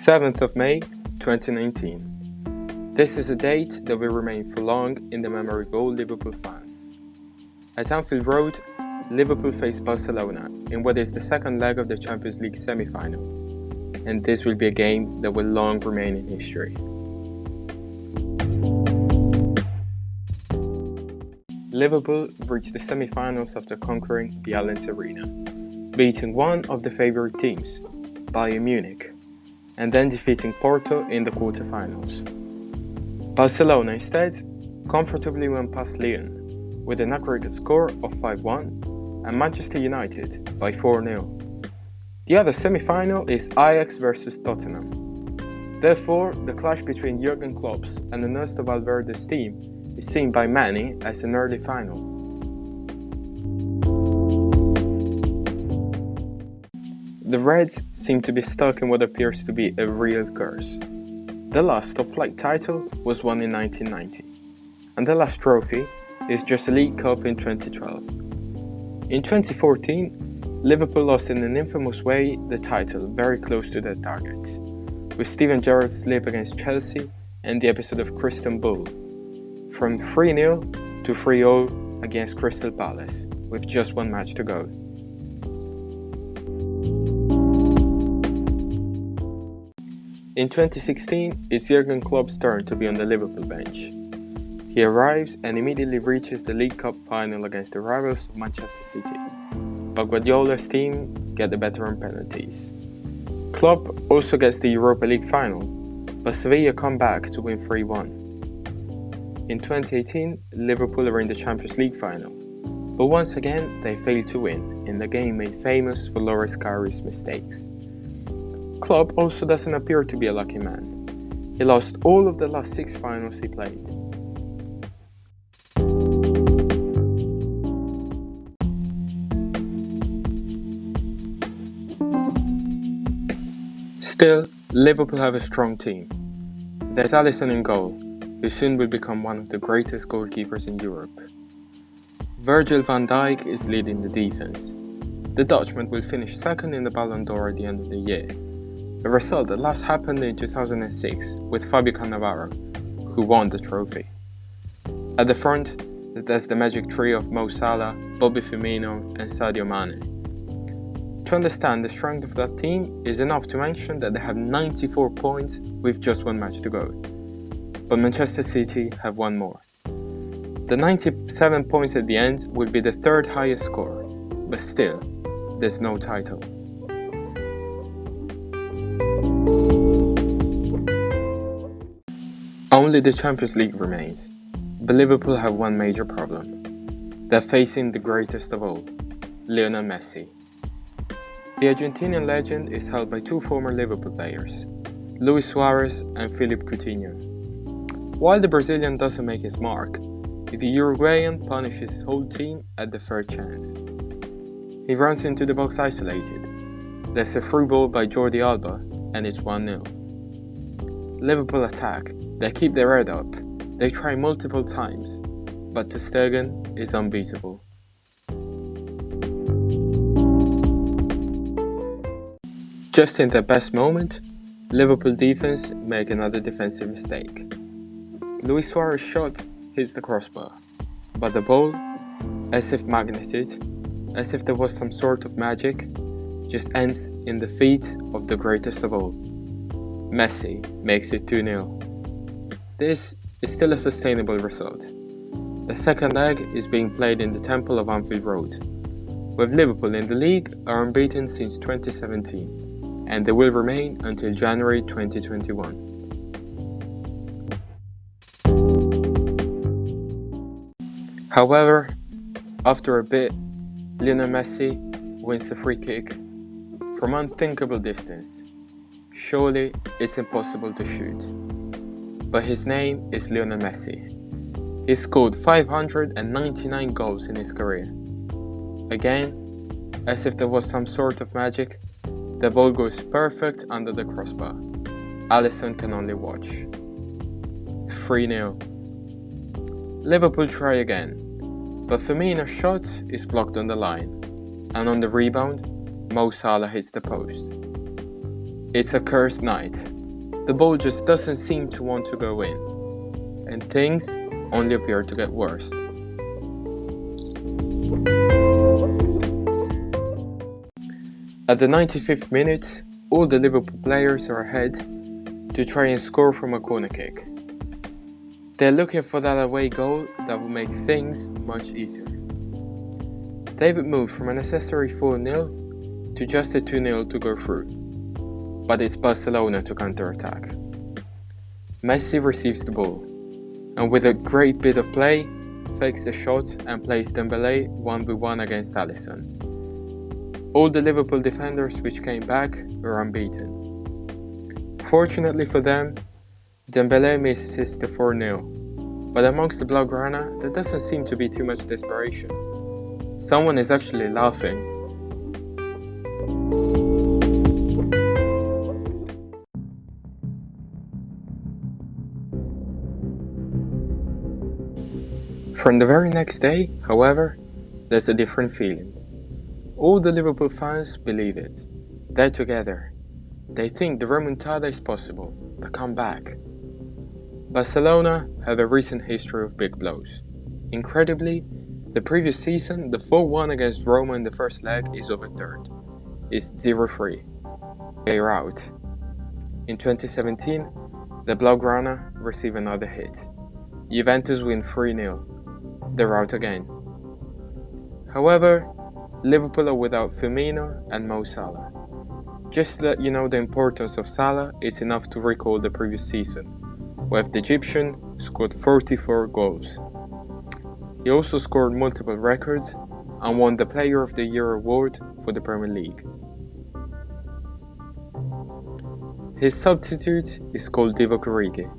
7th of May 2019. This is a date that will remain for long in the memory of all Liverpool fans. At Anfield Road, Liverpool faced Barcelona in what is the second leg of the Champions League semi-final, and this will be a game that will long remain in history. Liverpool reached the semi-finals after conquering the Allianz Arena, beating one of the favourite teams, Bayern Munich, and then defeating Porto in the quarter-finals. Barcelona instead comfortably went past Lyon with an aggregate score of 5-1 and Manchester United by 4-0. The other semi-final is Ajax versus Tottenham. Therefore, the clash between Jurgen Klopp's and Ernesto Valverde's team is seen by many as an early final. The Reds seem to be stuck in what appears to be a real curse. The last top-flight title was won in 1990, and the last trophy is just a League Cup in 2012. In 2014, Liverpool lost in an infamous way the title very close to their target, with Steven Gerrard's slip against Chelsea and the episode of Crystal Bull, from 3-0 to 3-0 against Crystal Palace, with just one match to go. In 2016, it's Jurgen Klopp's turn to be on the Liverpool bench. He arrives and immediately reaches the League Cup final against the rivals of Manchester City, but Guardiola's team get the better on penalties. Klopp also gets the Europa League final, but Sevilla come back to win 3-1. In 2018, Liverpool are in the Champions League final, but once again they fail to win in the game made famous for Loris Karius' mistakes. Klopp also doesn't appear to be a lucky man. He lost all of the last 6 finals he played. Still, Liverpool have a strong team. There's Alisson in goal, who soon will become one of the greatest goalkeepers in Europe. Virgil van Dijk is leading the defense. The Dutchman will finish second in the Ballon d'Or at the end of the year, a result that last happened in 2006 with Fabio Cannavaro, who won the trophy. At the front, there's the magic trio of Mo Salah, Bobby Firmino and Sadio Mane. To understand the strength of that team is enough to mention that they have 94 points with just one match to go. But Manchester City have one more. The 97 points at the end will be the third highest score, but still, there's no title. Only the Champions League remains, but Liverpool have one major problem. They're facing the greatest of all, Lionel Messi. The Argentinian legend is held by 2 former Liverpool players, Luis Suarez and Philippe Coutinho. While the Brazilian doesn't make his mark, the Uruguayan punishes his whole team at the third chance. He runs into the box isolated. There's a through ball by Jordi Alba and it's 1-0. Liverpool attack. They keep their head up. They try multiple times, but ter Stegen is unbeatable. Just in their best moment, Liverpool defense make another defensive mistake. Luis Suarez's shot hits the crossbar, but the ball, as if magneted, as if there was some sort of magic, just ends in the feet of the greatest of all. Messi makes it 2-0. This is still a sustainable result. The second leg is being played in the Temple of Anfield Road, with Liverpool in the league are unbeaten since 2017, and they will remain until January 2021. However, after a bit, Lionel Messi wins a free kick from unthinkable distance. Surely it's impossible to shoot. But his name is Lionel Messi. He scored 599 goals in his career. Again, as if there was some sort of magic, the ball goes perfect under the crossbar. Alisson can only watch. It's 3-0. Liverpool try again, but Firmino's shot is blocked on the line, and on the rebound, Mo Salah hits the post. It's a cursed night. The ball just doesn't seem to want to go in, and things only appear to get worse. At the 95th minute, all the Liverpool players are ahead to try and score from a corner kick. They're looking for that away goal that will make things much easier. They've moved from a necessary 4-0 to just a 2-0 to go through, but it's Barcelona to counter-attack. Messi receives the ball, and with a great bit of play, fakes the shot and plays Dembélé 1v1 against Alisson. All the Liverpool defenders which came back were unbeaten. Fortunately for them, Dembélé misses the 4-0, but amongst the Blaugrana there doesn't seem to be too much desperation. Someone is actually laughing. From the very next day, however, there's a different feeling. All the Liverpool fans believe it. They're together. They think the remontada is possible, the comeback. Barcelona have a recent history of big blows. Incredibly, the previous season, the 4-1 against Roma in the first leg is overturned. It's 0-3. They're out. In 2017, the Blaugrana receive another hit. Juventus win 3-0. They're out again. However, Liverpool are without Firmino and Mo Salah. Just to let you know the importance of Salah, it's enough to recall the previous season, where the Egyptian scored 44 goals. He also scored multiple records and won the Player of the Year award for the Premier League. His substitute is called Divock Origi.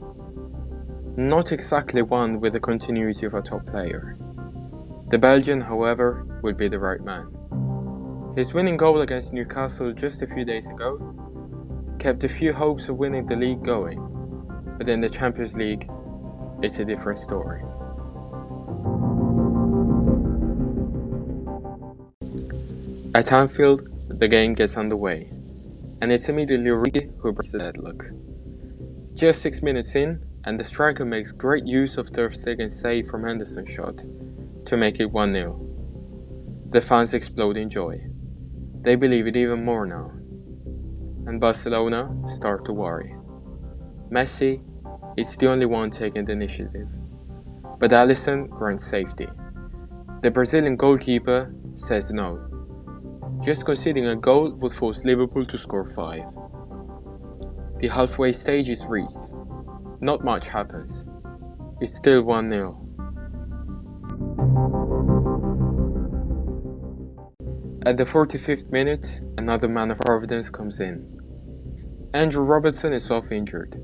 Not exactly one with the continuity of a top player. The Belgian, however, will be the right man. His winning goal against Newcastle just a few days ago kept a few hopes of winning the league going, but in the Champions League, it's a different story. At Anfield, the game gets underway, and it's immediately Origi who breaks the deadlock. Just 6 minutes in, and the striker makes great use of Ter Stegen's save from Henderson's shot to make it 1-0. The fans explode in joy. They believe it even more now. And Barcelona start to worry. Messi is the only one taking the initiative, but Alisson grants safety. The Brazilian goalkeeper says no. Just conceding a goal would force Liverpool to score 5. The halfway stage is reached. Not much happens. It's still 1-0. At the 45th minute, another man of providence comes in. Andrew Robertson is off injured.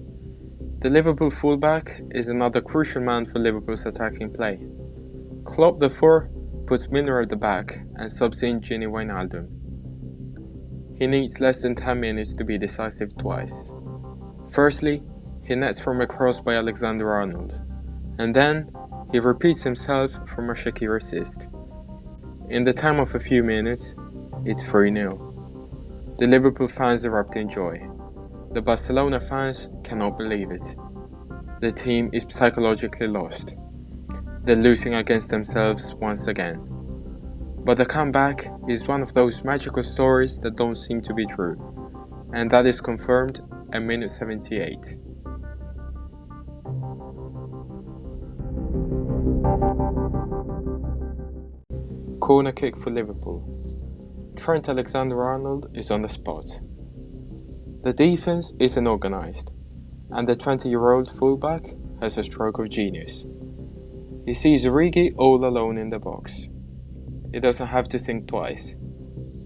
The Liverpool fullback is another crucial man for Liverpool's attacking play. Klopp therefore puts Milner at the back and subs in Gini Wijnaldum. He needs less than 10 minutes to be decisive twice. Firstly, he nets from a cross by Alexander-Arnold, and then he repeats himself from a Shaqiri assist. In the time of a few minutes, it's 3-0. The Liverpool fans erupt in joy. The Barcelona fans cannot believe it. The team is psychologically lost. They're losing against themselves once again. But the comeback is one of those magical stories that don't seem to be true, and that is confirmed at minute 78. Corner kick for Liverpool. Trent Alexander-Arnold is on the spot. The defense isn't organized, and the 20-year-old fullback has a stroke of genius. He sees Origi all alone in the box. He doesn't have to think twice.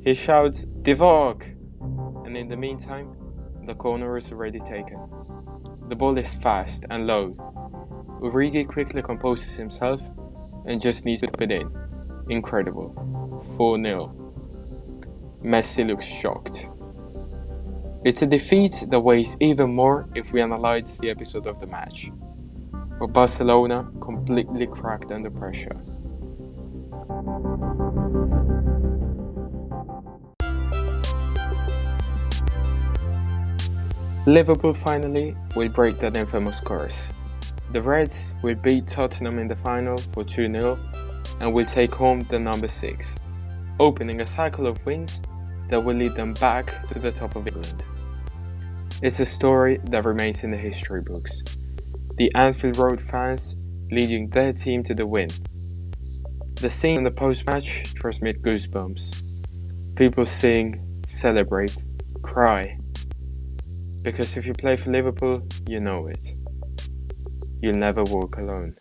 He shouts, "Divock!" And in the meantime, the corner is already taken. The ball is fast and low. Origi quickly composes himself and just needs to put it in. Incredible. 4-0. Messi looks shocked. It's a defeat that weighs even more if we analyze the episode of the match, where Barcelona completely cracked under pressure. Liverpool finally will break that infamous curse. The Reds will beat Tottenham in the final for 2-0 and will take home the number 6, opening a cycle of wins that will lead them back to the top of England. It's a story that remains in the history books. The Anfield Road fans leading their team to the win. The scene in the post-match transmit goosebumps. People sing, celebrate, cry. Because if you play for Liverpool, you know it. You'll never walk alone.